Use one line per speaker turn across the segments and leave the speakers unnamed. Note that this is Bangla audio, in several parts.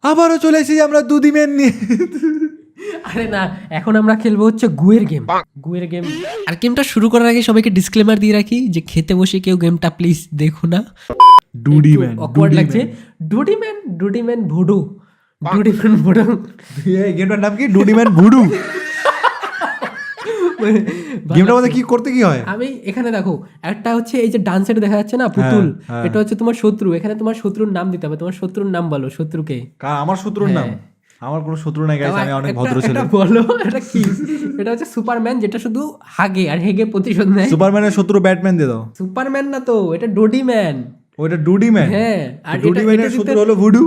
আবারও চলে এসেছি আমরা দুদিমেন নিয়ে।
আরে না, এখন আমরা খেলবো হচ্ছে গুয়ের গেম। আর গেমটা শুরু করার আগে সবাইকে ডিসক্লেমার দিয়ে রাখি যে খেতে বসে কেউ গেমটা প্লিজ দেখো না,
ডুডিম্যান
অকওয়ার্ড লাগছে। ডুডিম্যান ভুডু।
এই গেমটার নাম কি? ডুডিম্যান ভুডু। গেমটার মধ্যে কি করতে কি হয়?
আমি এখানে দেখো, একটা হচ্ছে এই যে ডান সাইডে দেখা যাচ্ছে না পুতুল, এটা হচ্ছে তোমার শত্রু। এখানে তোমার শত্রুর নাম দিতে হবে। তোমার শত্রুর নাম বলো, শত্রুকে।
আমার শত্রুর নাম? আমার কোনো শত্রু নাই গাইস, আমি অনেক ভদ্র ছেলে।
এটা বলো, এটা কি? এটা হচ্ছে সুপারম্যান, যেটা শুধু হাগে আর হেগে প্রতিশোধ নেয়।
সুপারম্যানের শত্রু ব্যাটম্যান দিয়ে দাও।
সুপারম্যান না তো, এটা ডোডিম্যান।
ওটা ডুডিম্যান।
হ্যাঁ, আর
ডুডিম্যানের শত্রু হলো ভুডু।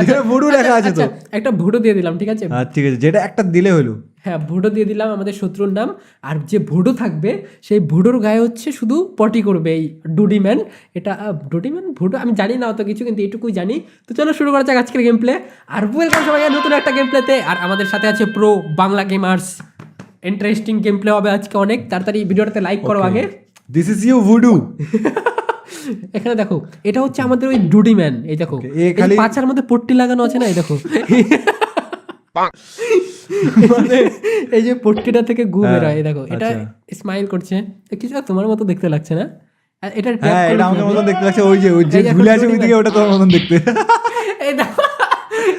এখানে ভুডু লেখা আছে তো।
একটা ভুডো দিয়ে দিলাম, ঠিক আছে?
ঠিক আছে, যেটা একটা দিলে হলো।
হ্যাঁ, ভুডো দিয়ে দিলাম আমাদের শত্রুর নাম। আর যে ভুডো থাকবে সেই ভুডোর গায়ে হচ্ছে শুধু পটি করবে এই ডুডিম্যান। এটা ডুডিম্যান ভুডো আমি জানি না অত কিছু, কিন্তু এটুকুই জানি। তো চলো শুরু করা যাক আজকের গেম প্লে। আর ওয়েলকাম সবাই নতুন একটা গেম প্লেতে। আর আমাদের সাথে আছে pro Bangla gamers. Interesting game play হবে আজকে অনেক। তাড়াতাড়ি ভিডিওটাতে লাইক করো আগে।
This is you voodoo.
এখানে দেখো, এটা হচ্ছে আমাদের ওই ডুডিম্যান। এই দেখো, এই পাছার মধ্যে পট্টি লাগানো আছে না, এই দেখো। মানে এই যে পট্টিটা থেকে গু বেরোয়, এই দেখো। এটা স্মাইল করছে, কিছু তোমার মতো দেখতে লাগছে না? এটা
এটা আমার মতো দেখতে লাগছে। ওই যে ঝুলে আছে ওইদিকে, ওটা তোমার মতন দেখতে।
এই দেখো,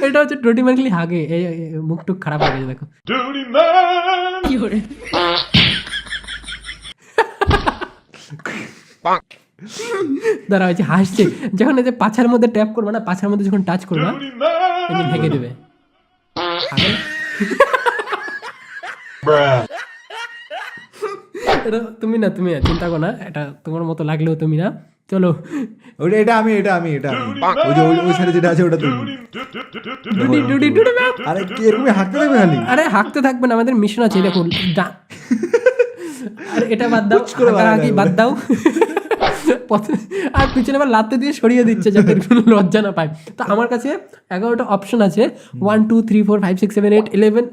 এটা হচ্ছে ডুডিম্যান খালি হাগে। এই মুখ টুক খারাপ হয়ে গেছে, দেখো। কি করে দাঁড়া, হয়েছে হাসছে যখন এই যে পাছার মধ্যে ট্যাপ করবে না, পাছার মধ্যে যখন টাচ করবে ভেঙে দেবে। এটা তুমি না চিন্তা করো না, এটা তোমার মতো লাগলেও তুমি না। চলো,
এটা আমি। ওই যে ওই সাইডে যেটা আছে ওটা তুমি। আরে কি এরকম হাঁকতে থাকবে খালি?
আরে হাঁকতে থাকবে না, আমাদের মিশন আছে। দেখুন, আর এটা বাদ দাও, বাদ দাও। আর পিছনে আবার লাত্তে দিয়ে সরিয়ে দিচ্ছে যাতে কোনো লজ্জা না পায়। তো আমার কাছে 11টা অপশন আছে, 1 2 3 4 5 6 7 8 11।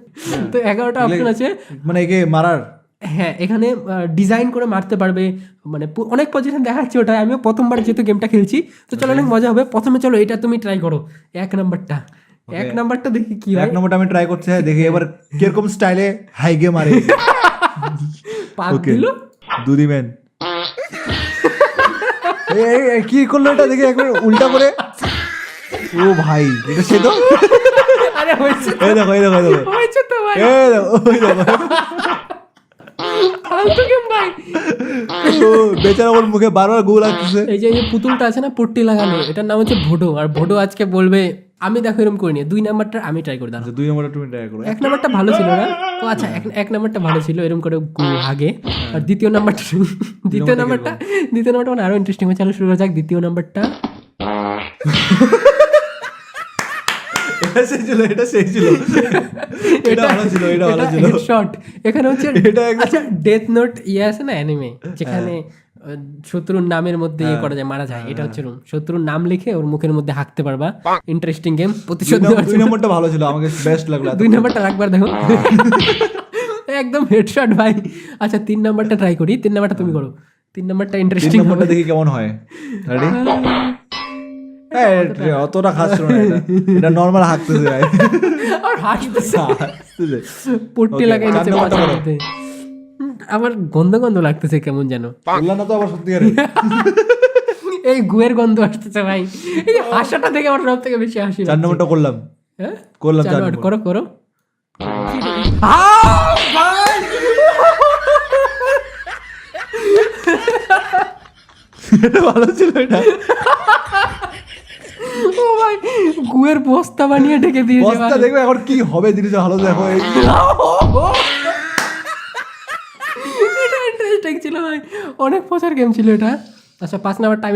তো 11টা অপশন আছে,
মানে একে মারার।
হ্যাঁ, এখানে ডিজাইন করে মারতে পারবে, মানে অনেক পজিশন দেখাচ্ছে ওটা। আমিও প্রথমবার যেহেতু গেমটা খেলছি, তো চলো অনেক মজা হবে। প্রথমে চলো এটা তুমি ট্রাই করো, 1 নাম্বারটা দেখি কি হয়।
1 নাম্বারটা আমি ট্রাই করছি, দেখি এবার কিরকম স্টাইলে হাইগে মারে।
পাক দিল
দুদিমেন। কি করলো এটা দেখি একবার উল্টা করে। ও ভাই, এটা সে তো।
আরে হয়েছে,
এই দেখো
হয়েছে তো ভাই।
ওই দেখো
ফালতু গেম ভাই।
ও বেচারা ওর মুখে বারবার গু লাগতেছে।
এই যে পুতুলটা আছে না পট্টি লাগানো, এটার নাম হচ্ছে ভোডো। আর ভোডো আজকে বলবে, আমি দেখো এরকম করিনি। 2 নাম্বারটা আমি ট্রাই করে দাঁড়াবো।
2 নাম্বারটা তুমি ট্রাই করো।
1 নাম্বারটা ভালো ছিল না তো? আচ্ছা, 1 নাম্বারটা ভালো ছিল, এরকম করে আগে। আর দ্বিতীয় নাম্বারটা মানে আরো ইন্টারেস্টিং হয়েছে। চলো শুরু করা যাক দ্বিতীয় নাম্বারটা।
এটা সেই ছিল। এটা ভালো ছিল।
হেডশট। এখানে হচ্ছে আচ্ছা, ডেথ নোট আছে না অ্যানিমে, যেখানে শত্রুর নামের মধ্যে করা যায়, মারা যায়। এটা হচ্ছে শত্রুর নাম লিখে ওর মুখের মধ্যে হাঁকতে পারবা। ইন্টারেস্টিং গেম, প্রতিশোধ নেওয়ার।
2 নাম্বারটা ভালো ছিল, আমাকে বেস্ট লাগলো।
2 নাম্বারটা রাখবার দেখো। একদম হেডশট ভাই। আচ্ছা 3 নাম্বারটা ট্রাই করি। 3 নাম্বারটা তুমি করো। 3 নাম্বারটা ইন্টারেস্টিং হবে,
দেখি কেমন হয়। রেডি? অতটা খাচ্ছ না, এটা নরমাল হাঁকতেছে ভাই।
আর হাসতেছে, পট্টি লাগাই নিচে পাছার মধ্যে। আমার গন্ধ লাগতেছে কেমন যেন।
বললা না তো আবার সত্যি করে।
এই গুয়ের গন্ধ আসতেছে ভাই। এই হাসাটা দেখে আমার সব থেকে বেশি হাসি।
4 নাম্বারটা করলাম।
হ্যাঁ
করলাম।
4 নাম্বার করো।
এটা ভালো ছিল। এটা
ও ভাই, গুয়ের বস্তা বানিয়ে ঢেকে দিয়েছে।
বস্তা দেখবে এখন কি হবে জিনিসটা, ভালো দেখো।
এটা ইন্টারেস্টিং ছিল ভাই, অনেক পছার গেম ছিল এটা। আচ্ছা 5 নাম্বার টাইম।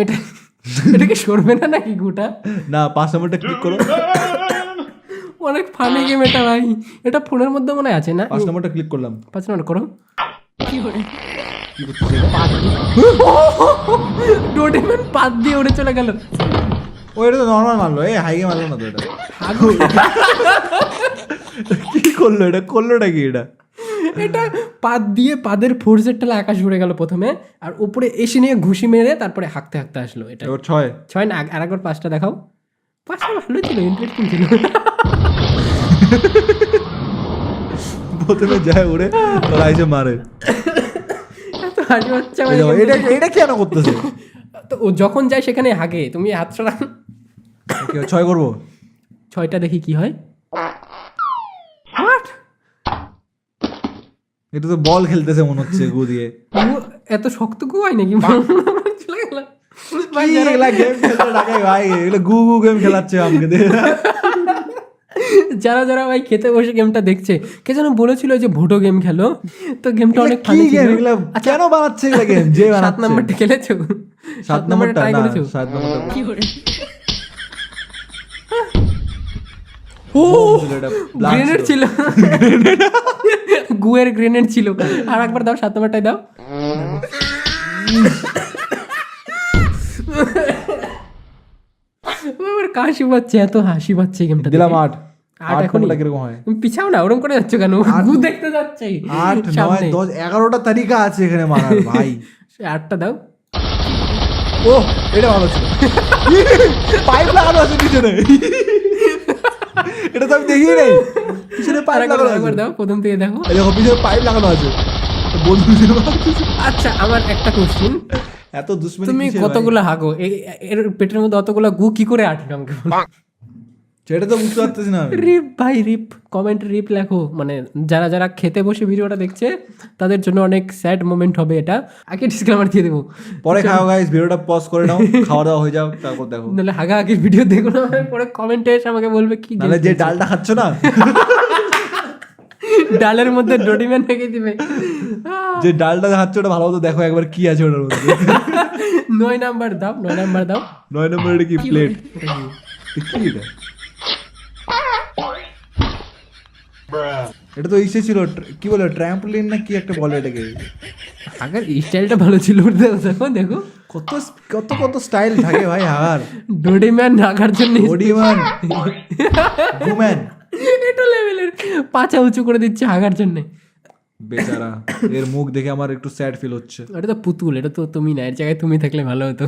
এটা কি সরবে না নাকি গুটা?
না, 5 নাম্বারটা ক্লিক করো।
অনেক ফানি গেম এটা ভাই। এটা ফোনের মধ্যে মনে আছে না?
5 নাম্বারটা ক্লিক করলাম।
5 নাম্বার করো। কি করে ডোডেমন পাত দিয়ে উড়ে চলে গেল।
ও এটা তো নরমাল মারলো, হাইগে মারলো না তো। এটা কি করলো? এটা করলোটা কি?
এটা পাত দিয়ে পাদের ফোর্সের ঠেলা আকাশ উড়ে গেল প্রথমে, আর উপরে এসে নিয়ে ঘুষি মেরে তারপরে হাঁকতে আসলো। এটা
6
না, আর একবার 5টা দেখাও। পাঁচটা ভালো ছিল, ইন্টারেস্টিং ছিল।
প্রথমে যায় ওরে তোরা এসে মারে।
এত হাসি হচ্ছে আমার
এই দেখো,
game
এটা
দেখে।
এটা কেন করতেছে?
তো ও যখন যায় সেখানে হাগে, তুমি হাত সরা।
ওকে 6 করবো।
6টা দেখি কি হয়। What?
এটা তো বল খেলতেছে মনে হচ্ছে গু দিয়ে।
ও এত শক্ত গু হয় নাকি? চলে গেল। ভাই
কি এগুলা গেম খেলতে ডাকে ভাই, এগুলো গু গু গেম খেলাচ্ছে আমাকে দিয়ে।
যারা যারা ভাই খেতে বসে গেমটা দেখছে, কে যেন বলেছিল যে ভোটো গেম খেলো, তো গেমটা
এগুলা
অনেক
কি
ফানি ছিল।
গেম এগুলা? কেন বানাচ্ছে এগুলা গেম? যে
7
বানাচ্ছে
নাম্বারটা খেলেছো?
7 নম্বরটা
ট্রাই
না,
করেছো?
7 নম্বরটা
কি করে? ও
এটা black
গ্রেনেড ছিল, গুয়ের গ্রেনেড ছিল। আর একবার দাও, 7 নাম্বারটাই দাও। আমার কাশি পাচ্ছে, এত হাসি পাচ্ছে গেমটা
দিলাম
দেখে।
8।
8
8
এখনই?
কোনটা কিরকম হয়?
তুমি পিছাও না, ওরকম করে যাচ্ছ কেন? গু দেখতে যাচ্ছে
8 9 10 11টা তারিখা আছে এখানে মারার ভাই।
8টা দাও।
ও এটা ভালো ছিল। পাইপ লাগানো আছে পিছনে। এটা তো আমি দেখি নাই, পিছনে পাইপ লাগানো
একবার
আছে।
দাও, প্রথম থেকে দেখো।
এই দেখো পিছনে পাইপ লাগানো আছে। বন্ধু ছিল মারতেছে।
আচ্ছা, আমার একটা কোশ্চেন,
এত দুশ্মনী
তুমি
কিসের ভাই?
কতগুলো হাগো? এর পেটের মধ্যে অতগুলো গু কি করে আটকে আমাকে বলো?
সেটা তো বুঝতে পারতেছি না আমি।
রিপ ভাই রিপ, কমেন্টে রিপ লেখো। মানে যারা যারা খেতে বসে ভিডিওটা দেখছে তাদের জন্য অনেক স্যাড মোমেন্ট হবে এটা। আগে ডিসক্লেমার দিয়ে দেবো,
পরে খাও গাইস, ভিডিওটা পজ করে নাও, খাওয়া দাওয়া হয়ে যাও, তারপর দেখো।
নাহলে হাগা আগের ভিডিও দেখো না, পরে কমেন্টে এসে আমাকে বলবে কি
নাহলে যে ডালটা খাচ্ছ না,
ডালের মধ্যে ডোডিম্যান রেখে দিবে।
যে ডালটা খাচ্ছ ওটা ভালো মতো দেখো একবার কি আছে ওটার মধ্যে।
9 নাম্বার দাও, 9 নাম্বার দাও।
9 নম্বর এটা কি প্লেট? কি এটা? এটা তো ইসে ছিল, কি বলে ট্র্যাম্পলিন না কি একটা বলে এটাকে।
হাগার স্টাইলটা ভালো ছিল, দেখো দেখো।
কত কত কত স্টাইল থাকে ভাই হাগার।
ডোডিম্যান হাগার জন্য
ওডিমান গুম্যান
এটা লেভেলের পাছা উঁচু করে দিচ্ছে হাগার জন্য।
বেচারা, এর মুখ দেখে আমার একটু স্যাড ফিল হচ্ছে।
এটা তো পুতুল, এটা তো তুমি না, এর জায়গায় তুমি থাকলে ভালো হতো।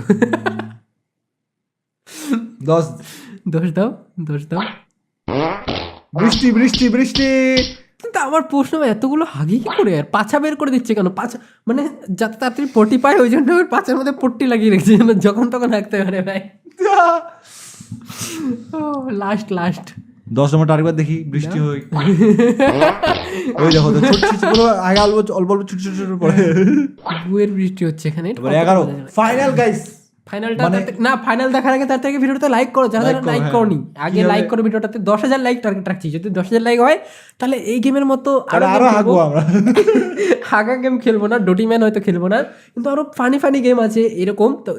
10।
দোষ দাও, দোষ দাও।
বৃষ্টি বৃষ্টি বৃষ্টি।
কিন্তু আমার প্রশ্ন, এতগুলো হাগি কি করে আর পাছা বের করে দিচ্ছে কেন? পাছা মানে যাতে তাড়াতাড়ি পট্টি পায়, ওই জন্য ওর পাছার মধ্যে পট্টি লাগিয়ে রেখেছে, যেন যখন তখন হাঁকতে পারে ভাই। ও লাস্ট লাস্ট
10 নম্বরটা আরেকবার দেখি, বৃষ্টি হয়। ওই দেখো তো ছোট ছোট গুলো আগে অল্প অল্প অল্প ছোট ছোট ছোট পড়ে।
গুয়ের বৃষ্টি হচ্ছে এখানে।
এবার 11 ফাইনাল গাইস।
ফাইনালটা
মানে-
না, ফাইনাল দেখার আগে তার থেকে ভিডিওটা লাইক করো, যারা
Like
যারা
করো,
লাইক
হ্যাঁ।
করনি আগে
কিভাবে-
লাইক করো ভিডিওটাতে। 10,000 লাইক টার্গেট রাখছি, যদি 10,000 লাইক হয় তাহলে এই গেমের মতো
আরো
game খেলবো।
হাগবো আমরা।
হাগা গেম খেলবো না, ডোটিম্যান হয়তো খেলবো না, কিন্তু আরো ফানি ফানি গেম আছে এরকম। তো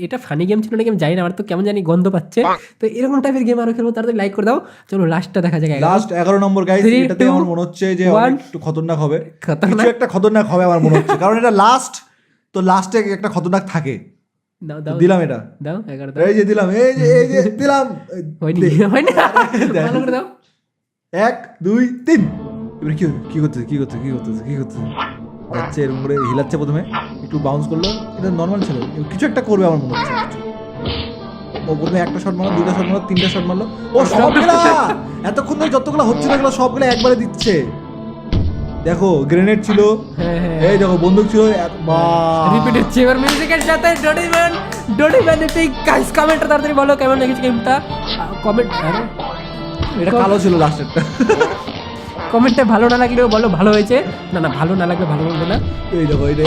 এটা ফানি গেম ছিল নাকি আমি জানি না, আমার তো কেমন জানি গন্ধ পাচ্ছে। তো এরকম টাইপের গেম আরো খেলবো, তাড়াতাড়ি লাইক করে দাও। চলো লাস্টটা দেখা যাক।
লাস্ট 11 নম্বর গাইস,
3,
এটাতে
2,
আমার মনে হচ্ছে যে
1
অনেক একটু খতরনাক হবে।
খতরনাক?
কিছু একটা খতরনাক হবে আমার মনে হচ্ছে, কারণ এটা লাস্ট, তো লাস্টে একটা খতরনাক থাকে।
দাও দাও
দিলাম এটা,
দাও 11 দাও।
এই যে দিলাম, এই যে দিলাম।
হয়নি হয়নি, ভালো করে দাও।
1 2 3। এবার কি করতেছে কি করতেছে কি করতেছে কি করতেছে? যাচ্ছে এরকম করে হিলাচ্ছে, প্রথমে একটু বাউন্স করলো, এটা নর্মাল ছিল, কিছু একটা করবে আমার মনে হচ্ছে। ও প্রথমে একটা শট মারলো, 2টা শট মারলো, 3টা শট মারলো। ও সবগুলা এতক্ষণ ধরে যতগুলো হচ্ছিল এগুলো সবগুলো একবারে দিচ্ছে। দেখো গ্রেনেড ছিল,
হ্যাঁ হ্যাঁ,
এই দেখো বন্দুক ছিল,
রিপিট হচ্ছে এবার মিউজিকের সাথে। ডোডিম্যান এপিক। গাইস কমেন্টে তাড়াতাড়ি বলো কেমন লেগেছে গেমটা। কমেন্ট, আরে
এটা কালো ছিল লাস্টেরটা।
কমেন্টে ভালো না লাগলেও বলো ভালো হয়েছে। না না, ভালো না লাগলে ভালো বলবে না।
এই দেখো
এটা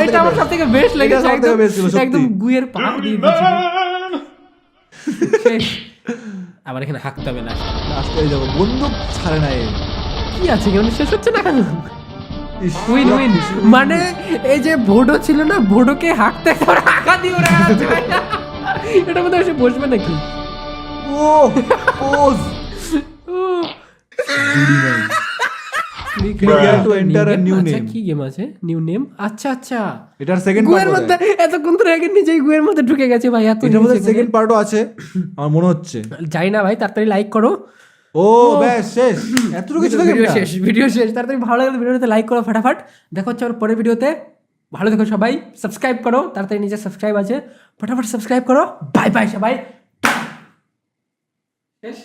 এটা আমার সবথেকে বেস্ট লেগেছে,
সবথেকে
একদম
best ছিল, সত্যি।
একদম গুয়ের পাহাড় দিয়ে দিয়েছিল। শেষ। আবার এখানে হাঁকতে হবে না।
লাস্টে এই দেখো বন্দুক ছাড়ে না এ।
কি আছে কেমন শেষ হচ্ছে না কেন?
ইস,
উইন
পুরো
উইন।
খুশি।
মানে এই যে ভোডো ছিল না, ভোডোকে হাঁকতে করে হাঁকা দিয়ে ওরা হাঁকছে। এটা মধ্যে এসে বসবে নাকি?
ও পোজ।
ও
Click to enter a new
আচ্ছা,
name.
কি গেম আছে নিউ নেম? আচ্ছা আচ্ছা,
এটার সেকেন্ড
গুয়ের
পার্ট
মধ্যে এতক্ষণ ধরে আগে নিজেই গুয়ের মধ্যে ঢুকে গেছে ভাই। এত
এটার মধ্যে
জিনিস এখানে।
সেকেন্ড পার্টও আছে আমার মনে হচ্ছে।
যাই না ভাই, তাড়াতাড়ি লাইক করো।
ও ব্যাস শেষ, এতটুকু কিছু
ভিডিও শেষ, ভিডিও শেষ। তাড়াতাড়ি ভালো লাগলে ভিডিওতে লাইক করো ফটাফট। দেখা হচ্ছে আমার পরের ভিডিওতে। ভালো দেখো সবাই, সাবস্ক্রাইব করো তাড়াতাড়ি, নিজে সাবস্ক্রাইব আছে, ফটাফট সাবস্ক্রাইব করো। বাই বাই সবাই। শেষ